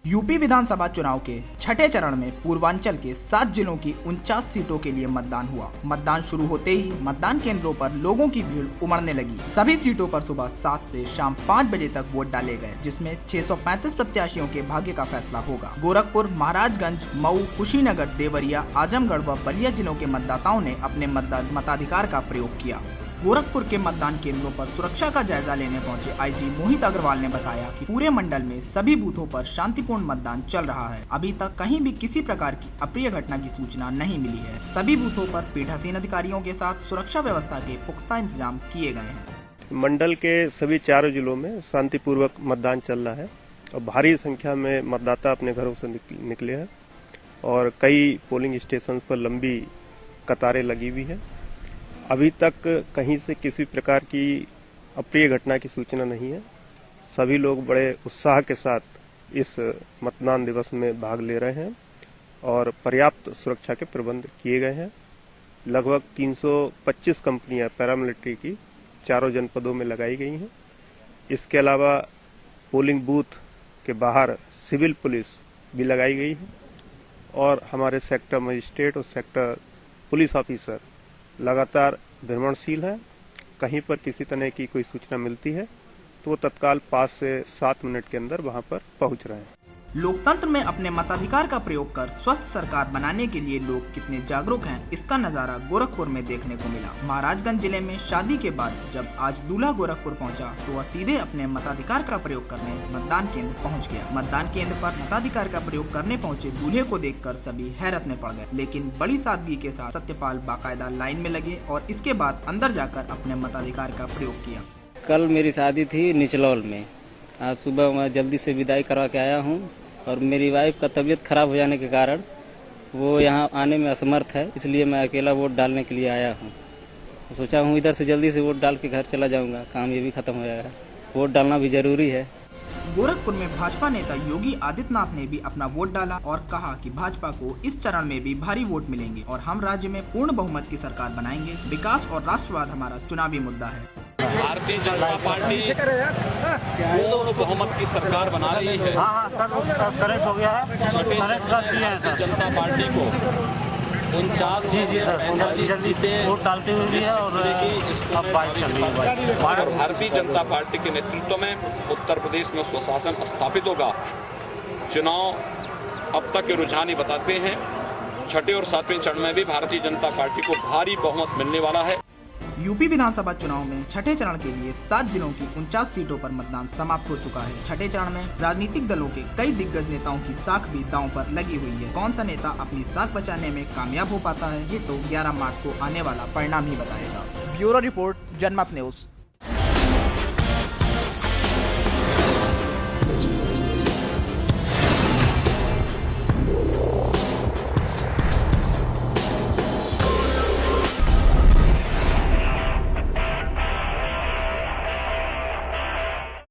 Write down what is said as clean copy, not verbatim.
UP विधानसभा चुनाव के छठे चरण में पूर्वांचल के 7 जिलों की 49 सीटों के लिए मतदान हुआ। मतदान शुरू होते ही मतदान केंद्रों पर लोगों की भीड़ उमड़ने लगी। सभी सीटों पर सुबह 7 से शाम 5 बजे तक वोट डाले गए, जिसमें 635 प्रत्याशियों के भाग्य का फैसला होगा। गोरखपुर, महाराजगंज, मऊ, कुशीनगर, देवरिया, आजमगढ़ व बलिया जिलों के मतदाताओं ने अपने मताधिकार का प्रयोग किया। गोरखपुर के मतदान केंद्रों पर सुरक्षा का जायजा लेने पहुंचे आईजी मोहित अग्रवाल ने बताया कि पूरे मंडल में सभी बूथों पर शांतिपूर्ण मतदान चल रहा है। अभी तक कहीं भी किसी प्रकार की अप्रिय घटना की सूचना नहीं मिली है। सभी बूथों पर पीठासीन अधिकारियों के साथ सुरक्षा व्यवस्था के पुख्ता इंतजाम किए गए हैं। मंडल के सभी 4 जिलों में शांतिपूर्वक मतदान चल रहा है और भारी संख्या में मतदाता अपने घरों से निकले हैं और कई पोलिंग स्टेशन पर लंबी कतारें लगी हुई है। अभी तक कहीं से किसी प्रकार की अप्रिय घटना की सूचना नहीं है। सभी लोग बड़े उत्साह के साथ इस मतदान दिवस में भाग ले रहे हैं और पर्याप्त सुरक्षा के प्रबंध किए गए हैं। लगभग 325 कंपनियां पैरामिलिट्री की चारों जनपदों में लगाई गई हैं। इसके अलावा पोलिंग बूथ के बाहर सिविल पुलिस भी लगाई गई है और हमारे सेक्टर मजिस्ट्रेट और सेक्टर पुलिस ऑफिसर लगातार भ्रमणशील है। कहीं पर किसी तरह की कोई सूचना मिलती है तो वो तत्काल 5 से 7 मिनट के अंदर वहां पर पहुंच रहे हैं। लोकतंत्र में अपने मताधिकार का प्रयोग कर स्वस्थ सरकार बनाने के लिए लोग कितने जागरूक हैं, इसका नजारा गोरखपुर में देखने को मिला। महाराजगंज जिले में शादी के बाद जब आज दूल्हा गोरखपुर पहुंचा तो वह सीधे अपने मताधिकार का प्रयोग करने मतदान केंद्र पहुंच गया। मतदान केंद्र पर मताधिकार का प्रयोग करने पहुंचे दूल्हे को देखकर सभी हैरत में पड़ गए, लेकिन बड़ी सादगी के साथ सत्यपाल बाकायदा लाइन में लगे और इसके बाद अंदर जाकर अपने मताधिकार का प्रयोग किया। कल मेरी शादी थी निचलौल में। आज सुबह मैं जल्दी से विदाई करवा के आया हूँ और मेरी वाइफ का तबीयत खराब हो जाने के कारण वो यहाँ आने में असमर्थ है, इसलिए मैं अकेला वोट डालने के लिए आया हूँ। सोचा हूँ इधर से जल्दी से वोट डाल के घर चला जाऊँगा, काम ये भी खत्म हो जाएगा। वोट डालना भी जरूरी है। गोरखपुर में भाजपा नेता योगी आदित्यनाथ ने भी अपना वोट डाला और कहा कि भाजपा को इस चरण में भी भारी वोट मिलेंगे और हम राज्य में पूर्ण बहुमत की सरकार बनाएंगे। विकास और राष्ट्रवाद हमारा चुनावी मुद्दा है। भारतीय जनता पार्टी पूर्ण बहुमत की सरकार बना रही है। करेक्ट हो गया है। भारतीय जनता पार्टी को 49 सीटें वोट डालते हुए भी है और अब बात चल रही है। और भारतीय जनता पार्टी के नेतृत्व में उत्तर प्रदेश में स्वशासन स्थापित होगा। चुनाव अब तक के रुझान ही बताते हैं, छठे और 7वें चरण में भी भारतीय जनता पार्टी को भारी बहुमत मिलने वाला है। यूपी विधानसभा चुनाव में छठे चरण के लिए 7 जिलों की 49 सीटों पर मतदान समाप्त हो चुका है। छठे चरण में राजनीतिक दलों के कई दिग्गज नेताओं की साख भी दांव पर लगी हुई है। कौन सा नेता अपनी साख बचाने में कामयाब हो पाता है, ये तो 11 मार्च को आने वाला परिणाम ही बताएगा। ब्यूरो रिपोर्ट, जनमत न्यूज।